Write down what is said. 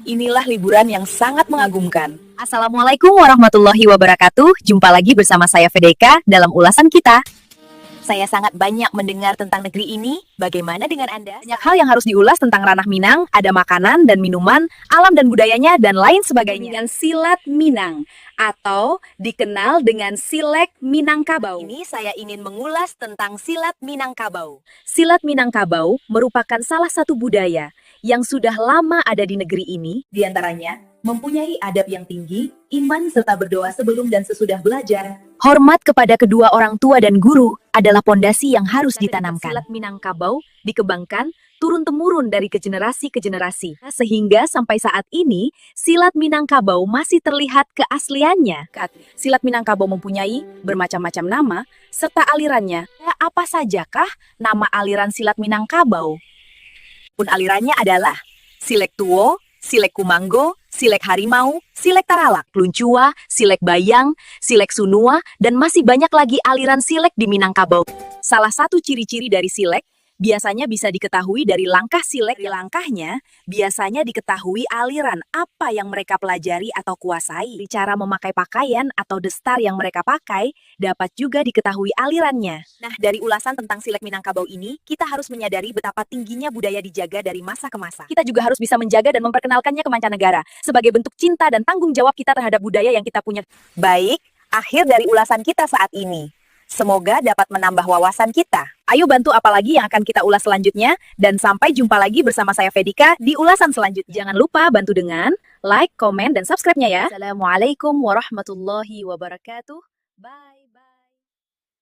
Inilah liburan yang sangat mengagumkan. Assalamualaikum warahmatullahi wabarakatuh. Jumpa lagi bersama saya Fedeka dalam ulasan kita. Saya sangat banyak mendengar tentang negeri ini. Bagaimana dengan Anda? Banyak hal yang harus diulas tentang ranah Minang, ada makanan dan minuman, alam dan budayanya, dan lain sebagainya. Dengan silat Minang, atau dikenal dengan Silek Minangkabau. Ini saya ingin mengulas tentang silat Minangkabau. Silat Minangkabau merupakan salah satu budaya yang sudah lama ada di negeri ini. Di antaranya, mempunyai adab yang tinggi, iman serta berdoa sebelum dan sesudah belajar. Hormat kepada kedua orang tua dan guru adalah pondasi yang harus ditanamkan. Silat Minangkabau dikembangkan turun-temurun dari ke generasi ke generasi. Sehingga sampai saat ini, silat Minangkabau masih terlihat keasliannya. Silat Minangkabau mempunyai bermacam-macam nama, serta alirannya. Apa sajakah nama aliran silat Minangkabau? Pun alirannya adalah Silek Tuo, Silek Kumanggo, Silek Harimau, Silek Taralak, Luncua, Silek Bayang, Silek Sunua, dan masih banyak lagi aliran silek di Minangkabau. Salah satu ciri-ciri dari silek biasanya bisa diketahui dari langkah silek. Di langkahnya biasanya diketahui aliran apa yang mereka pelajari atau kuasai. Di cara memakai pakaian atau destar yang mereka pakai dapat juga diketahui alirannya. Nah, dari ulasan tentang Silek Minangkabau ini, kita harus menyadari betapa tingginya budaya dijaga dari masa ke masa. Kita juga harus bisa menjaga dan memperkenalkannya ke mancanegara sebagai bentuk cinta dan tanggung jawab kita terhadap budaya yang kita punya. Baik, akhir dari ulasan kita saat ini. Semoga dapat menambah wawasan kita. Ayo bantu apalagi yang akan kita ulas selanjutnya, dan sampai jumpa lagi bersama saya Fedika di ulasan selanjutnya. Jangan lupa bantu dengan like, komen, dan subscribe-nya ya. Assalamualaikum warahmatullahi wabarakatuh. Bye.